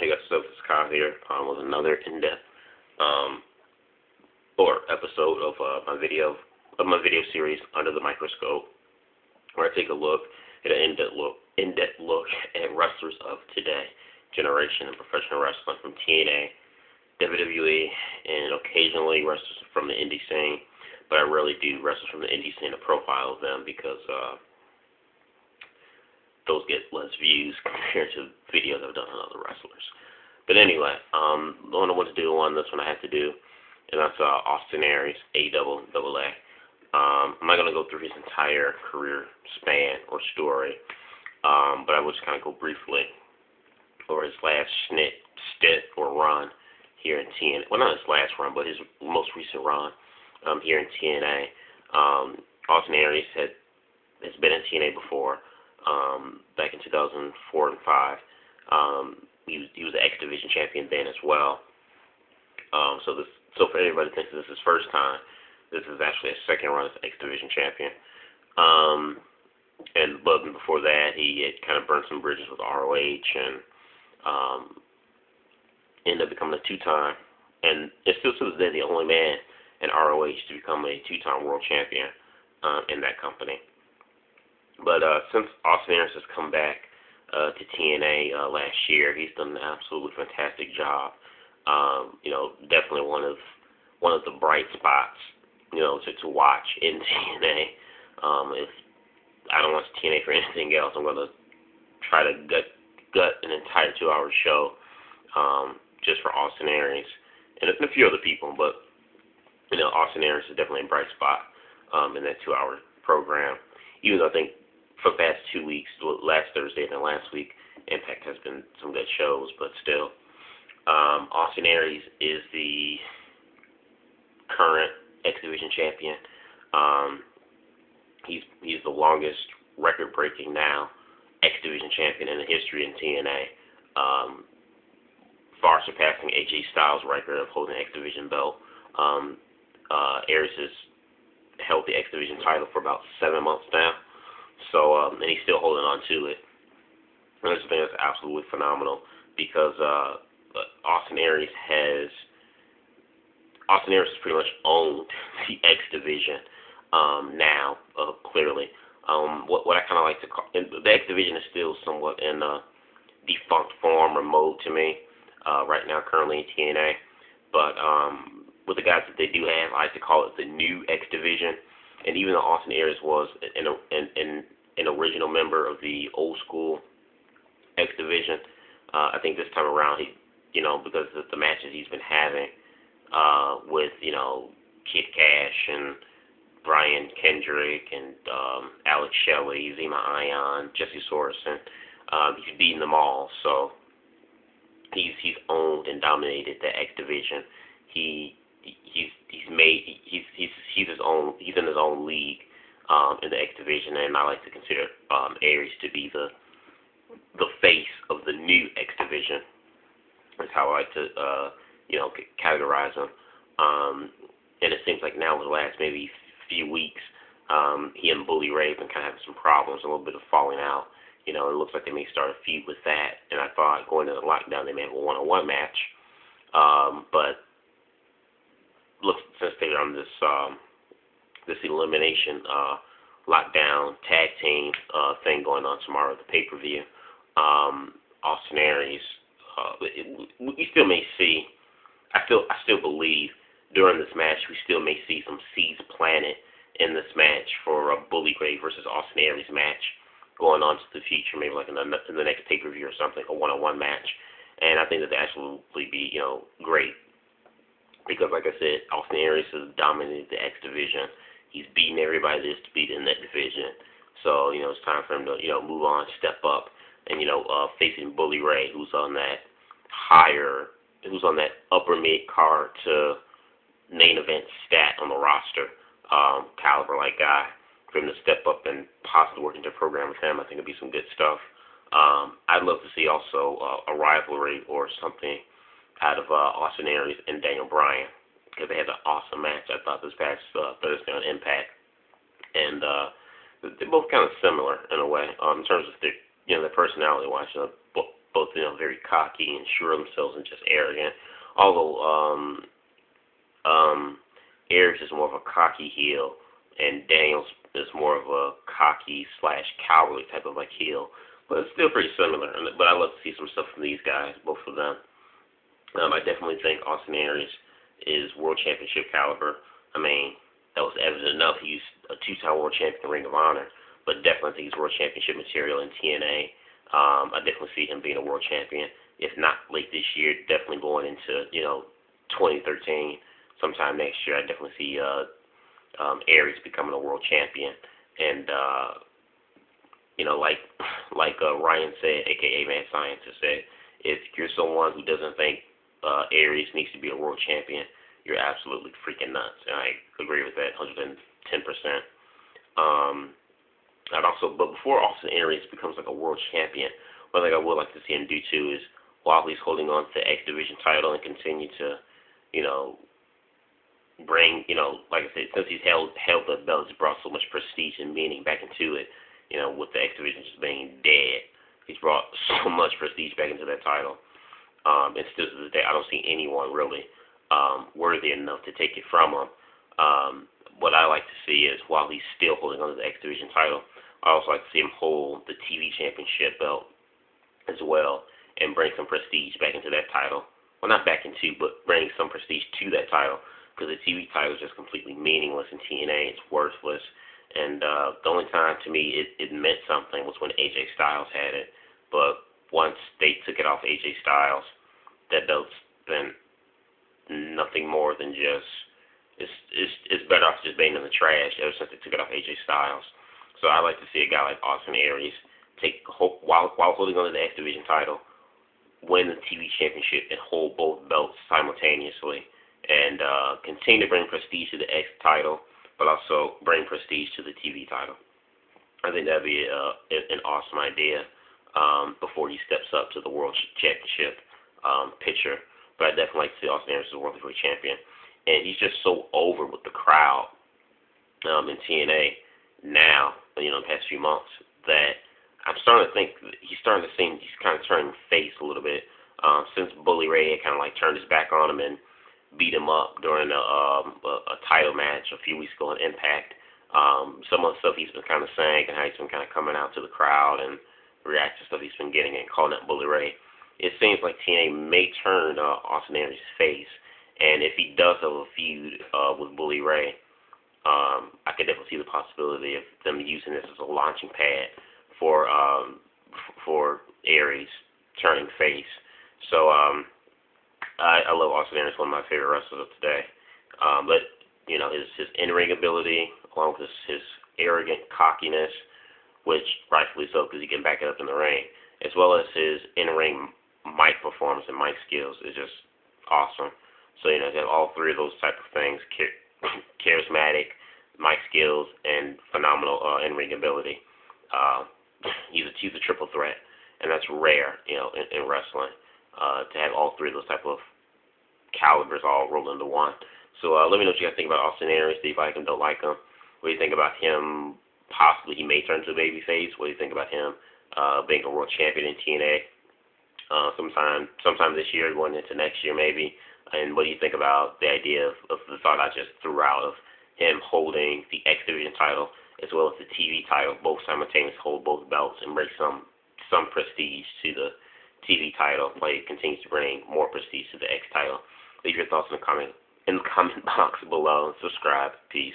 Hey guys, what's up? It's Kyle here with another in-depth or episode of my video series Under the Microscope, where I take a look at an in-depth look at wrestlers of today, generation in professional wrestling from TNA, WWE, and occasionally wrestlers from the indie scene. But I rarely do wrestlers from the indie scene to profile them because those get less views compared to videos I've done on other wrestlers. But anyway, the one I want to do on this one I have to do, and that's Austin Aries, A-double-A. I'm not going to go through his entire career span or story, but I will just kind of go briefly over his last stint or run here in TNA. Well, not his last run, but his most recent run here in TNA. Austin Aries has been in TNA before. Back in 2004 and 5, he was the X Division champion then as well. So for everybody who thinks this is his first time, this is actually a second run as X Division champion. But before that, he had kind of burned some bridges with ROH and ended up becoming a two-time, and it's still to this day the only man in ROH to become a two-time world champion in that company. But since Austin Aries has come back to TNA last year, he's done an absolutely fantastic job. Definitely one of the bright spots, to watch in TNA. If I don't watch TNA for anything else, I'm going to try to gut an entire 2-hour show just for Austin Aries and a few other people. But Austin Aries is definitely a bright spot in that 2-hour program. Even though I think for the past 2 weeks, last Thursday and last week, Impact has been some good shows, but still, Austin Aries is the current X Division champion. He's the longest record-breaking now X Division champion in the history in TNA, far surpassing AJ Styles' record of holding the X Division belt. Aries has held the X Division title for about 7 months now. So, and he's still holding on to it. And I just think that's absolutely phenomenal because Austin Aries has pretty much owned the X Division now, clearly. What I kind of like to call, and the X Division is still somewhat in a defunct form or mode to me right now, currently in TNA. But with the guys that they do have, I like to call it the new X Division. And even though Austin Aries was an original member of the old school X Division, I think this time around because of the matches he's been having with Kid Cash and Brian Kendrick and Alex Shelley, Zema Ion, Jesse Sorensen, he's beaten them all. So he's owned and dominated the X Division. He's in his own league in the X Division, and I like to consider Aries to be the face of the new X Division. That's how I like to categorize him. And it seems like now, in the last maybe few weeks, he and Bully Ray have been kind of having some problems, a little bit of falling out. It looks like they may start a feud with that. And I thought going into the lockdown they may have a one-on-one match, but looks since they're on this elimination lockdown tag team thing going on tomorrow at the pay-per-view, Austin Aries, we still may see. I still believe during this match we still may see some seeds planted in this match for a Bully Ray versus Austin Aries match going on to the future, maybe like in the next pay-per-view or something, a one-on-one match. And I think that absolutely be great. Because, like I said, Austin Aries has dominated the X Division. He's beaten everybody there is to beat in that division. So, it's time for him to, move on, step up, and, facing Bully Ray, who's on that upper mid-card to main event stat on the roster, caliber-like guy. For him to step up and possibly work into a program with him, I think it'd be some good stuff. I'd love to see also a rivalry or something out of Austin Aries and Daniel Bryan, because they had an awesome match, I thought, this past Thursday on Impact. And they're both kind of similar in a way, in terms of their personality-wise. both very cocky and sure of themselves and just arrogant. Although Aries is more of a cocky heel, and Daniels is more of a cocky slash cowardly type of like heel. But it's still pretty similar. But I love to see some stuff from these guys, both of them. I definitely think Austin Aries is world championship caliber. I mean, that was evident enough. He's a two-time world champion in Ring of Honor, but definitely think he's world championship material in TNA. I definitely see him being a world champion. If not late this year, definitely going into 2013, sometime next year. I definitely see Aries becoming a world champion. And like Ryan said, aka Mad Scientist said, if you're someone who doesn't think Aries needs to be a world champion, you're absolutely freaking nuts. And I agree with that 110%. But before Austin Aries becomes like a world champion, one thing I would like to see him do too is, while he's holding on to the X Division title and continue to, bring, like I said, since he's held the belt, he's brought so much prestige and meaning back into it. With the X Division just being dead, he's brought so much prestige back into that title. And still to this day, I don't see anyone really worthy enough to take it from him. What I like to see is, while he's still holding on to the X Division title, I also like to see him hold the TV championship belt as well and bring some prestige back into that title. Well, not back into, but bring some prestige to that title, because the TV title is just completely meaningless in TNA. It's worthless. And the only time to me it meant something was when AJ Styles had it. But once they took it off AJ Styles, that belt's been nothing more than just, it's better off just being in the trash ever since they took it off AJ Styles. So I like to see a guy like Austin Aries while holding on to the X Division title, win the TV championship and hold both belts simultaneously, and continue to bring prestige to the X title, but also bring prestige to the TV title. I think that'd be an awesome idea before he steps up to the World Championship picture. But I definitely like to see Austin Aries as a World Heavyweight Champion. And he's just so over with the crowd in TNA now, in the past few months, that I'm starting to think he's starting to seem, he's kind of turning face a little bit. Since Bully Ray had kind of like turned his back on him and beat him up during a title match a few weeks ago in Impact. Some of the stuff he's been kind of saying, and how he's been kind of coming out to the crowd and reaction stuff he's been getting and calling out Bully Ray, it seems like TNA may turn Austin Aries' face. And if he does have a feud with Bully Ray, I could definitely see the possibility of them using this as a launching pad for Aries turning face. So I love Austin Aries, one of my favorite wrestlers of today. But his in-ring ability, along with his arrogant cockiness, which rightfully so, because he can back it up in the ring, as well as his in-ring mic performance and mic skills, is just awesome. So to have all three of those type of things, charismatic, mic skills, and phenomenal in-ring ability. He's a triple threat, and that's rare, in wrestling, to have all three of those type of calibers all rolled into one. So let me know what you guys think about Austin Aries. Do you like him? Don't like him? What do you think about him? Possibly he may turn to a babyface. What do you think about him being a world champion in TNA sometime this year, going into next year maybe? And what do you think about the idea of the thought I just threw out of him holding the X Division title as well as the TV title, both simultaneously, hold both belts and bring some prestige to the TV title, while he continues to bring more prestige to the X title? Leave your thoughts in the comment box below and subscribe. Peace.